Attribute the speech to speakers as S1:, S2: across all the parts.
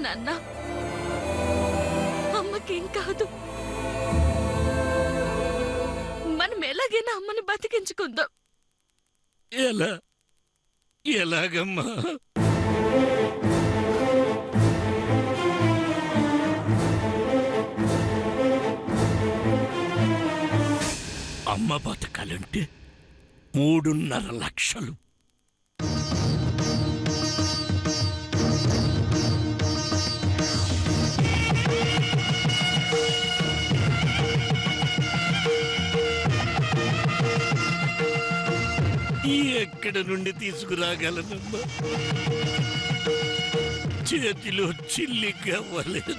S1: నాన్న. అమ్మకేం కాదు. మనం ఎలాగైనా అమ్మని బతికించుకుందాం.
S2: ఎలాగమ్మా? అమ్మ బతకాలంటే 3.5 లక్షలు. ఎక్కడ నుండి తీసుకురాగలనమ్మా? చేతిలో చిల్లి గవ్వలేదు.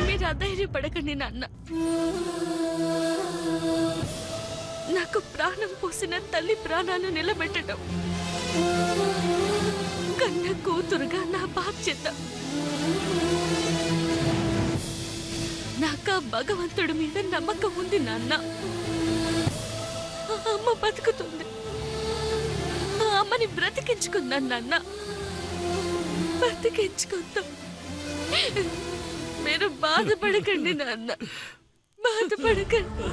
S1: మీరు అధైర్యపడకండి నాన్న. నాకు ప్రాణం పోసిన తల్లి ప్రాణాలు నిలబెట్టడం కన్న కూతురుగా నా బాధ్యత. నాకు భగవంతుడి మీద నమ్మకం ఉంది నాన్న. అమ్మ బతుకుతుంది. అమ్మని బ్రతికించుకున్నాను నాన్న. బ్రతికించుకుందాం. మీరు బాధపడకండి నాన్న, బాధపడకండి.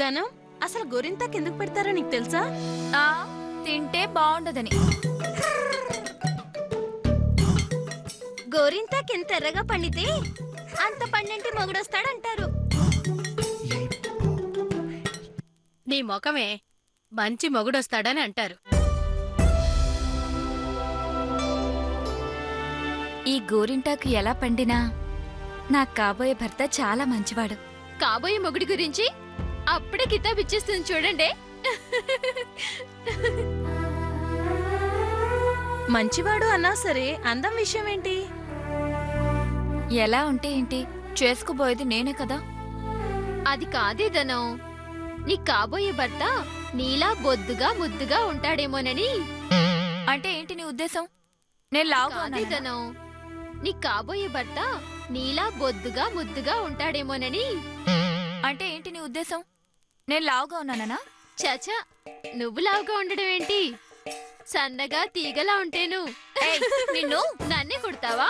S3: ధనం, అసలు గోరింతాకు ఎందుకు పెడతారో నీకు తెలుసా?
S4: తింటే బాగుండదని.
S3: గోరింతాకు ఎంత ఎర్రగా పండితే అంత పండింటి మొగుడొస్తాడంటారు.
S5: నీ ముఖమే మంచి మొగుడొస్తాడని అంటారు.
S4: ఈ గోరింటాకు ఎలా పండినా నా కాబోయే భర్త చాలా మంచివాడు.
S1: కాబోయే మొగుడి గురించి అప్పుడే కితాబ్ ఇచ్చేస్తుంది చూడండి.
S3: మంచివాడు అన్నా సరే అందం విషయం ఏంటి?
S4: ఎలా ఉంటే ఏంటి, చేసుకుపోయేది నేనే కదా.
S1: అది కాదే ధనం, నీ కాబోయే భర్త నీలా బొద్దుగా ముద్దుగా ఉంటాడేమోనని.
S4: అంటే ఏంటి నీ ఉద్దేశం? నేను లావుగా
S1: కాదే
S4: ఉన్నానా?
S1: ధనం, నీ కాబోయే భర్త నీలా బొద్దుగా ముద్దుగా ఉంటాడేమోనని.
S4: అంటే ఏంటి నీ ఉద్దేశం? నేను లావుగా ఉన్నానా?
S1: చచా, నువ్వు లావుగా ఉండడం ఏంటి? సన్నగా తీగలా ఉంటేను.
S4: నిన్ను
S1: నన్నే కొడతావా?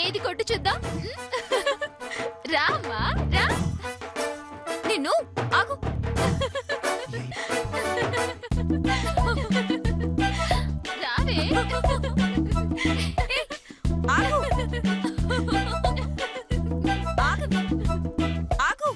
S1: ఏది కొట్టు చూద్దాం. రామ్మా రా.
S4: నిన్ను ఆగు.
S1: రావే.
S4: ఆగు. ఆగు. ఆగు.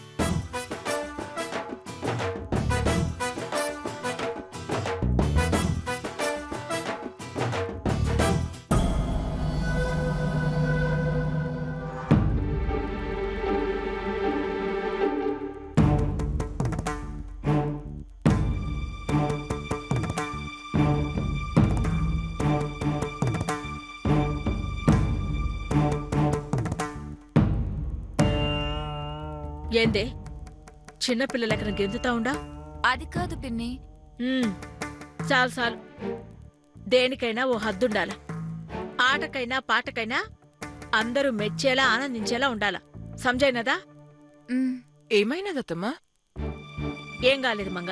S6: ఏందే చిన్నపిల్లలెక్కన గెంతుతా ఉండా?
S4: అది కాదు పిన్ని.
S6: చాలు చాలు. దేనికైనా ఓ హద్దుండాల. ఆటకైనా పాటకైనా అందరూ మెచ్చేలా ఆనందించేలా ఉండాల. సంజైనదా?
S7: ఏమైనదత్తమ్మా?
S6: ఏం కాలేదు మంగ.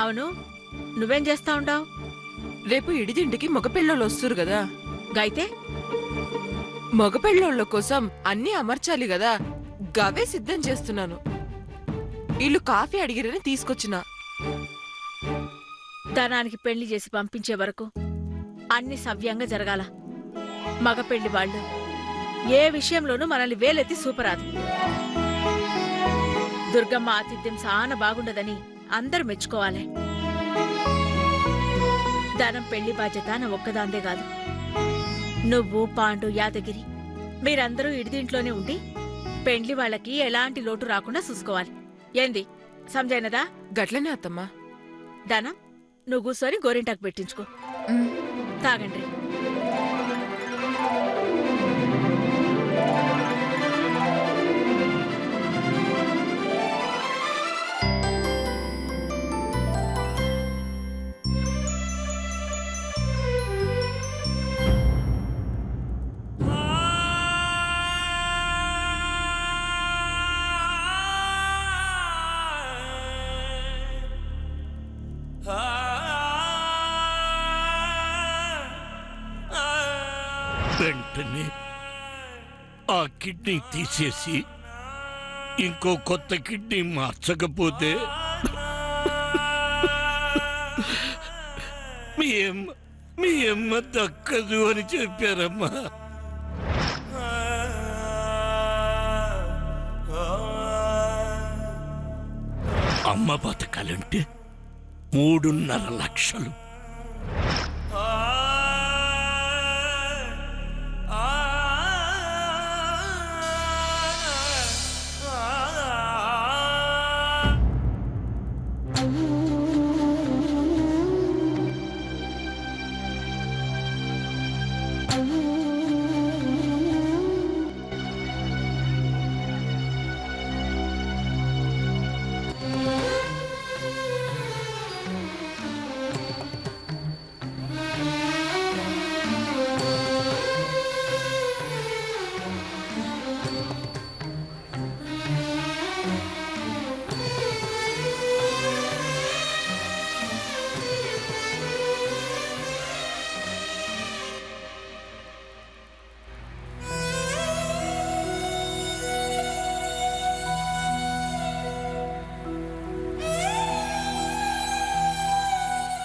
S6: అవును, నువ్వేం చేస్తా ఉండావు?
S7: రేపు ఇడిదింటికి మగపిల్లోళ్ళు వస్తురు గదా.
S6: గైతే
S7: మగపిల్లోళ్ళ కోసం అన్నీ అమర్చాలి గదా, గవే సిద్ధం చేస్తున్నాను. వీళ్ళు కాఫీ అడిగిరని తీసుకొచ్చినా.
S6: ధనానికి పెళ్లి చేసి పంపించే వరకు అన్ని సవ్యంగా జరగాల. మగ పెళ్లి వాళ్ళు ఏ విషయంలోనూ మనల్ని వేలెత్తి సూపరాదు. దుర్గమ్మ ఆతిథ్యం చాలా బాగుండదని అందరూ మెచ్చుకోవాలి. ధనం పెళ్లి బాధ్యత నా ఒక్కదాందే కాదు. నువ్వు, పాండు, యాదగిరి మీరందరూ ఇడిదింట్లోనే ఉండి పెండ్లి వాళ్ళకి ఎలాంటి లోటు రాకుండా చూసుకోవాలి. ఏంది సంజైనదా?
S7: గట్లనే అత్తమ్మా.
S6: ధనం, నువ్వు కూర్చొని గోరింటాకు పెట్టించుకో.
S4: ఉమ్.
S6: తాగండి.
S2: వెంటనే ఆ కిడ్నీ తీసేసి ఇంకో కొత్త కిడ్నీ మార్చకపోతే మీ అమ్మ దక్కదు అని చెప్పారమ్మా. అమ్మ బతకాలంటే 3.5 లక్షలు.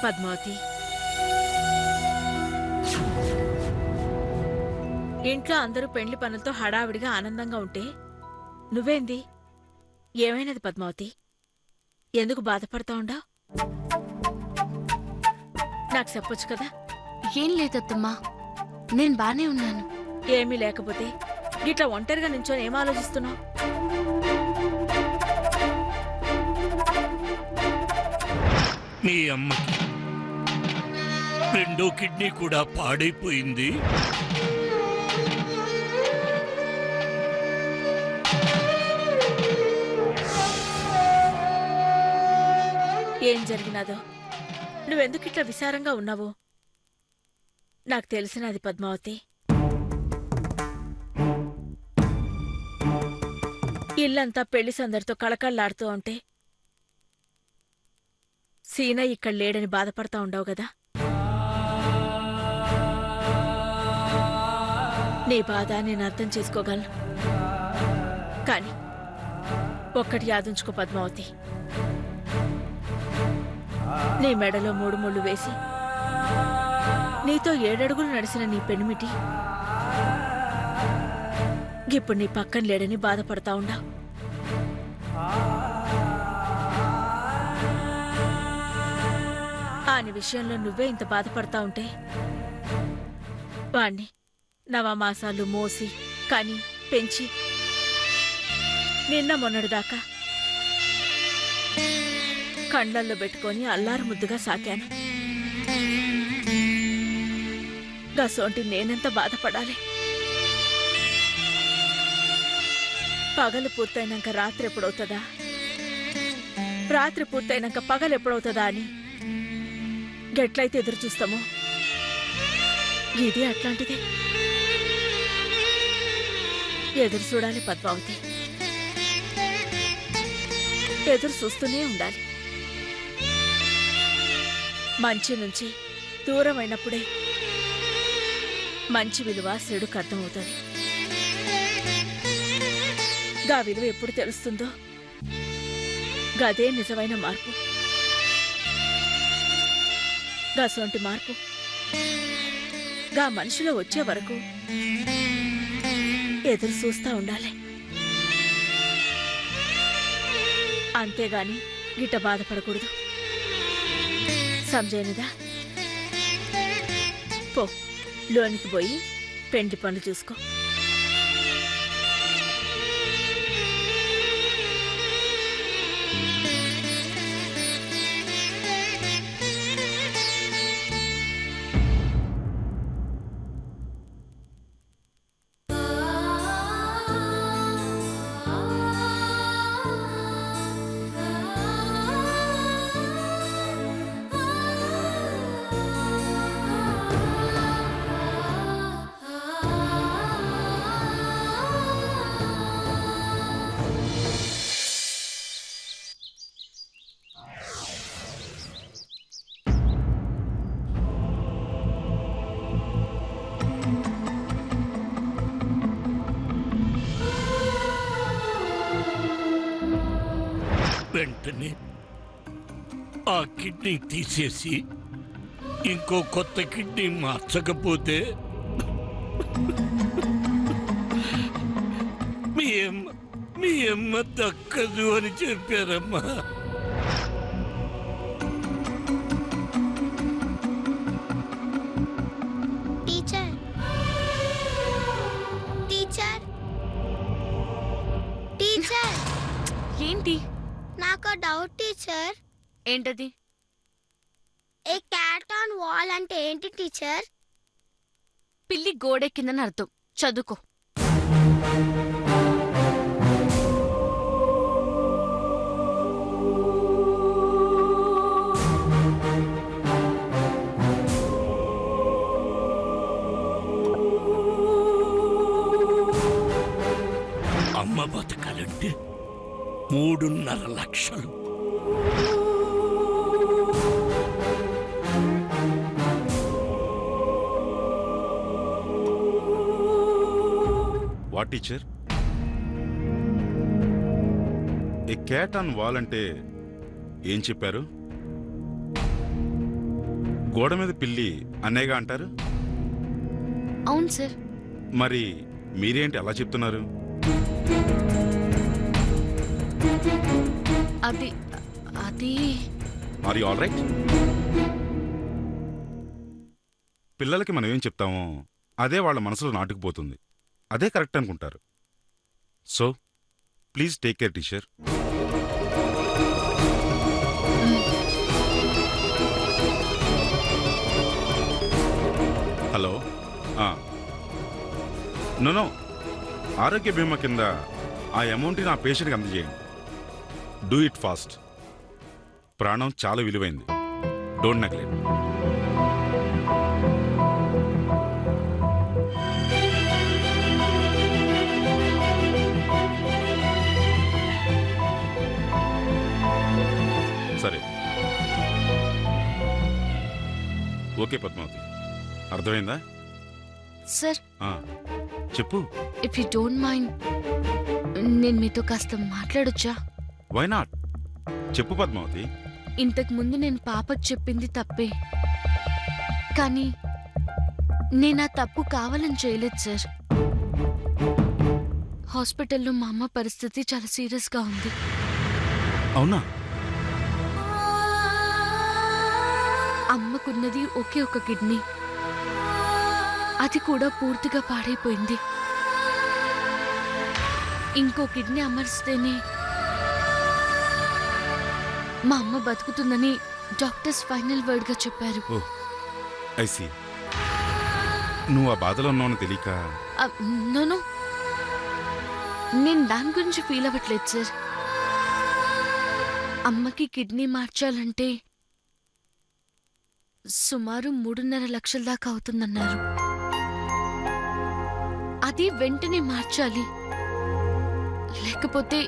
S6: పద్మావతి, ఇంట్లో అందరూ పెండ్లి పనులతో హడావిడిగా ఆనందంగా ఉంటే నువ్వేంది? ఏమైనది పద్మావతి? ఎందుకు బాధపడతా ఉండావు? నాకు చెప్పొచ్చు కదా.
S1: ఏం లేదత్తమ్మా, నేను బానే ఉన్నాను.
S6: ఏమీ లేకపోతే గిట్లా ఒంటరిగా నించొని ఏం ఆలోచిస్తున్నావు?
S2: మీ అమ్మకి 2వ కిడ్నీ కూడా పాడైపోయింది.
S6: ఏం జరిగినాదో, నువ్వెందుకు ఇట్లా విచారంగా ఉన్నావు? నాకు తెలిసినది పద్మావతి. ఇల్లంతా పెళ్లి సందడితో కళకళలాడుతూ ఉంటే సీన ఇక్కడ లేడని బాధపడతా ఉండవు గదా. నీ బాధ నేను అర్థం చేసుకోగలను. కాని ఒక్కటి యాదుంచుకో పద్మావతి, నీ మెడలో 3 ముళ్ళు వేసి నీతో 7 అడుగులు నడిచిన నీ పెనిమిటి ఇప్పుడు నీ పక్కన లేడని బాధపడతా ఉండావు. ఆని విషయంలో నువ్వే ఇంత బాధపడతా ఉంటే వాణ్ణి నవమాసాలు మోసి కని పెంచి నిన్న మొన్నటిదాకా కండ్లల్లో పెట్టుకొని అల్లారు ముద్దుగా సాకాను. గసోంటి నేనెంత బాధపడాలి? పగలు పూర్తయినాక రాత్రి ఎప్పుడవుతుందా, రాత్రి పూర్తయినాక పగలు ఎప్పుడవుతుందా అని గెట్లయితే ఎదురు చూస్తామో ఇది అట్లాంటిదే. ఎదురు చూడాలి పద్మావతి, ఎదురు చూస్తూనే ఉండాలి. మంచి నుంచి దూరమైనప్పుడే మంచి విలువ చెడుకు అర్థమవుతుంది. గా విలువ ఎప్పుడు తెలుస్తుందో గదే నిజమైన మార్పు. గసొంటి మార్పు గా మనిషిలో వచ్చే వరకు ఎదురు చూస్తా ఉండాలి. అంతేగాని గిట్ట బాధపడకూడదు. సంజయనిదా పో, లోనికి పోయి పెండ్లి పనులు చూసుకో.
S2: వెంటనే ఆ కిడ్నీ తీసేసి ఇంకో కొత్త కిడ్నీ మార్చకపోతే మీ అమ్మ దక్కదు అని చెప్పారమ్మా.
S3: టీచర్ టీచర్ టీచర్
S1: ఏంటి?
S3: నాకు డౌట్ టీచర్.
S1: ఏంటది?
S3: ఏ క్యాట్ ఆన్ వాల్ అంటే ఏంటి టీచర్?
S1: పిల్లి గోడెక్కిందని అర్థం. చదువుకో.
S2: అమ్మ బతకాలంటే 3.5 లక్షలు.
S8: What teacher? A cat on wall అంటే ఏం చెప్పారు? గోడ మీద పిల్లి అన్నయ్యగా అంటారు.
S1: అవును సార్.
S8: మరి మీరేంటి అలా చెప్తున్నారు?
S1: అది అది
S8: ఆర్ యు ఆల్ రైట్? పిల్లలకి మనం ఏం చెప్తామో అదే వాళ్ళ మనసులో నాటుకుపోతుంది. అదే కరెక్ట్ అనుకుంటారు. So please take care teacher. Hello. No, ఆరోగ్య బీమా కింద ఆ అమౌంట్ని నా పేషెంట్కి అందజేయండి. Do it fast. ప్రాణం చాలా విలువైంది. Don't neglect. సరే, ఓకే పద్మావతి, అర్థమైందా?
S1: సార్,
S8: చెప్పు.
S1: ఇఫ్ యూ డోంట్ మైండ్, నేను మీతో కాస్త మాట్లాడొచ్చా?
S8: Why not? చెప్పు పద్మావతి.
S1: ఇంతకు ముందు నేను పాపకు చెప్పింది తప్పే, కానీ నేను ఆ తప్పు కావాలని చేయలేదు సార్. హాస్పిటల్లో మా అమ్మ పరిస్థితి చాలా సీరియస్గా ఉంది.
S8: అవునా?
S1: అమ్మకున్నది ఒకే ఒక కిడ్నీ, అది కూడా పూర్తిగా పాడైపోయింది. ఇంకో కిడ్నీ అమర్స్తేనే మా అమ్మ బతుకుతుందని డాక్టర్స్ ఫైనల్ వర్డ్ గా చెప్పారు.
S8: I see. నువ్వు ఆ బాధలో ఉన్నావని తెలియక?
S1: నో, నేను దాని గురించి ఫీల్ అవ్వట్లేదు సార్. అమ్మకి కిడ్నీ మార్చాలంటే సుమారు 3.5 లక్షల దాకా అవుతుందన్నారు. అది వెంటనే మార్చాలి, లేకపోతే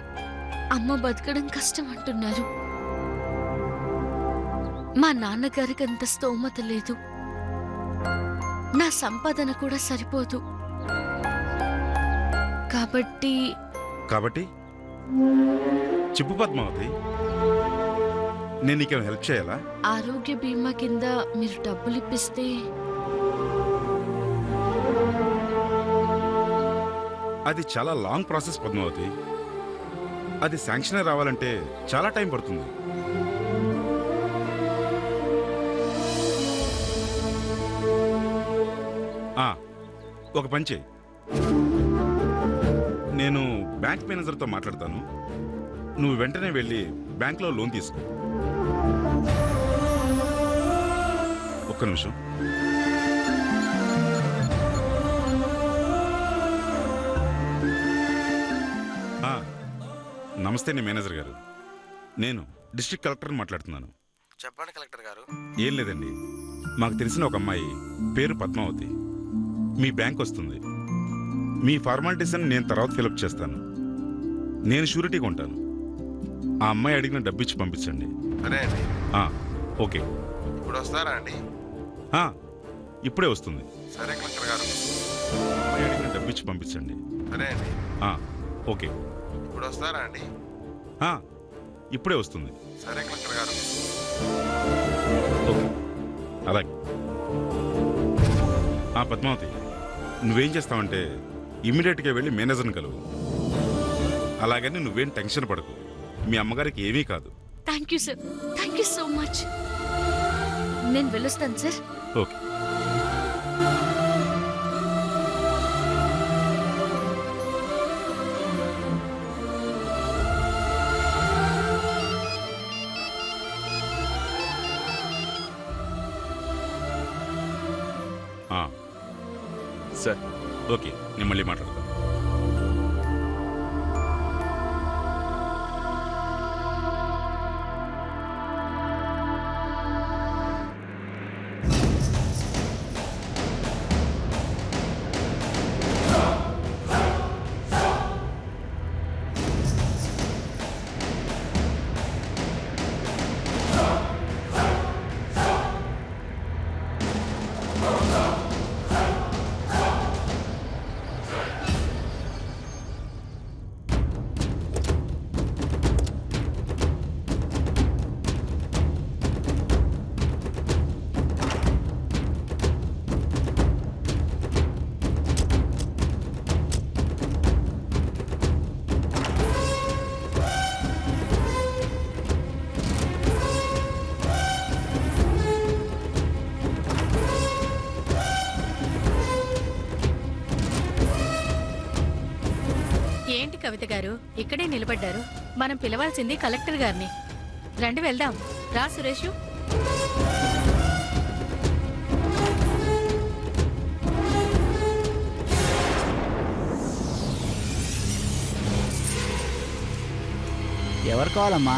S1: అమ్మ బతకడం కష్టం అంటున్నారు. మా నాన్నగారికి అంత స్తోమత లేదు, నా సంపాదన కూడా సరిపోదు. కాబట్టి
S8: చెప్పు పద్మావతి, నేను నీకేమైనా హెల్ప్ చేయాలా?
S1: ఆరోగ్య బీమా కింద మీరు డబ్బులు ఇప్పిస్తే.
S8: అది చాలా లాంగ్ ప్రాసెస్ పద్మావతి. అది శాంక్షన్ రావాలంటే చాలా టైం పడుతుంది. ఒక పని చేయి, నేను బ్యాంక్ మేనేజర్తో మాట్లాడతాను. నువ్వు వెంటనే వెళ్ళి బ్యాంక్లో లోన్ తీసుకో. ఒక్క నిమిషం. నమస్తే నీ మేనేజర్ గారు, నేను డిస్ట్రిక్ట్ కలెక్టర్ని మాట్లాడుతున్నాను.
S9: చెప్పండి కలెక్టర్ గారు.
S8: ఏం లేదండి, మాకు తెలిసిన ఒక అమ్మాయి పేరు పద్మావతి మీ బ్యాంక్ వస్తుంది. మీ ఫార్మాలిటీస్ అని నేను తర్వాత ఫిలప్ చేస్తాను. నేను షూరిటీగా ఉంటాను. ఆ అమ్మాయి అడిగిన డబ్బు ఇచ్చి పంపించండి.
S9: సరే అండి.
S8: ఓకే.
S9: ఇప్పుడు వస్తారా అండి?
S8: ఇప్పుడే వస్తుంది.
S9: సరే కలెక్టర్ గారు.
S8: అమ్మాయి అడిగిన డబ్బు ఇచ్చి పంపించండి.
S9: సరే అండి.
S8: ఓకే.
S9: ఇప్పుడు వస్తారా అండి?
S8: ఇప్పుడే వస్తుంది.
S9: సరే కలెక్టర్ గారు.
S8: ఓకే, అలాగే. పద్మావతి, నువ్వేం చేస్తావంటే ఇమ్మీడియట్గా వెళ్ళి మేనేజర్ని కలువు. అలాగని నువ్వేం టెన్షన్ పడకు, మీ అమ్మగారికి ఏమీ కాదు.
S1: Thank you sir, thank you so much. నేను వెళ్ళొస్తాను సార్.
S8: ఓకే.
S9: సార్.
S8: ఓకే, నేను మళ్ళీ మాట్లాడతాను.
S5: ఏంటి కవిత గారు ఇక్కడే నిలబడ్డారు? మనం పిలవాల్సింది కలెక్టర్ గారిని. రండి వెళ్దాం. రా సురేషు.
S10: ఎవరు కావాలమ్మా?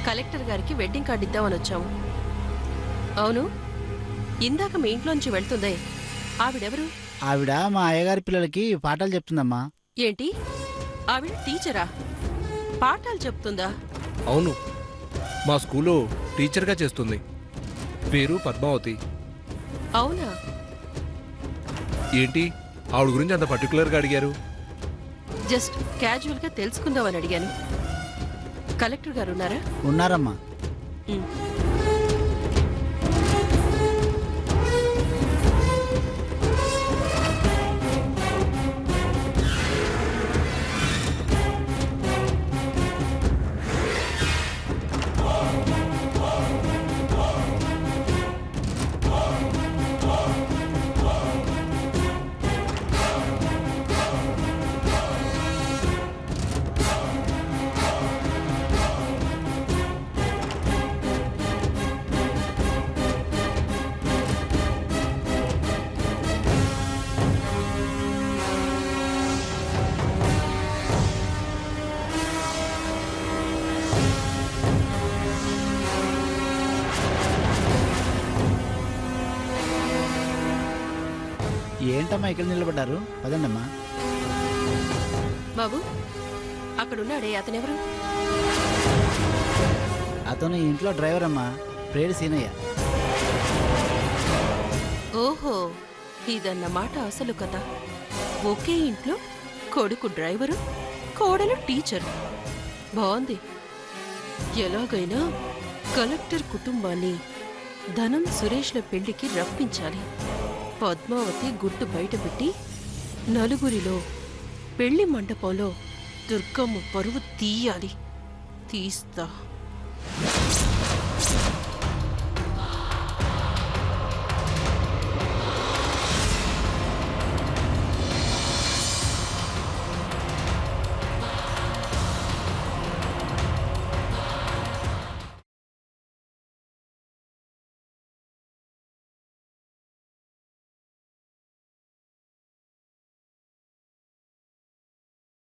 S11: కలెక్టర్ గారికి వెడ్డింగ్ కార్డు ఇద్దామని వచ్చాము. అవును, ఇందాక మీ ఇంట్లోంచి వెళ్తుందే ఆవిడెవరు?
S10: ఆవిడ మా అయ్యగారి పిల్లలకి పాఠాలు చెప్తుందమ్మా.
S11: ఏంటి, ఆవిడ టీచరా? పాఠాలు చెప్తుందా?
S12: అవును, మా స్కూల్లో టీచర్గా చేస్తుంది. పేరు పద్మావతి.
S11: అవునా?
S12: ఏంటి ఆవిడ గురించి అంత పర్టికులర్గా అడిగారు?
S11: జస్ట్ క్యాజువల్గా తెలుసుకుందామని అడిగాను. కలెక్టర్ గారు ఉన్నారా?
S10: ఉన్నారమ్మా.
S11: ఉమ్.
S10: ఏంటమ్మా ఇక్కడ నిలబడ్డారు? పదండమ్మా.
S11: బాబు, అక్కడున్నాడే అతనెవరు?
S10: అతను ఈ ఇంట్లో డ్రైవర్ అమ్మా, ప్రేడి సీనయ్య.
S11: ఓహో, ఇదన్నమాట అసలు కథ. ఒకే ఇంట్లో కొడుకు డ్రైవరు, కోడలు టీచరు. బాగుంది. ఎలాగైనా కలెక్టర్ కుటుంబాన్ని ధనం సురేష్ల పెళ్లికి రప్పించాలి. పద్మావతి గుట్టు బయటపెట్టి నలుగురిలో పెళ్లి మండపంలో దుర్గమ్మ పరువు తీయాలి. తీస్తా.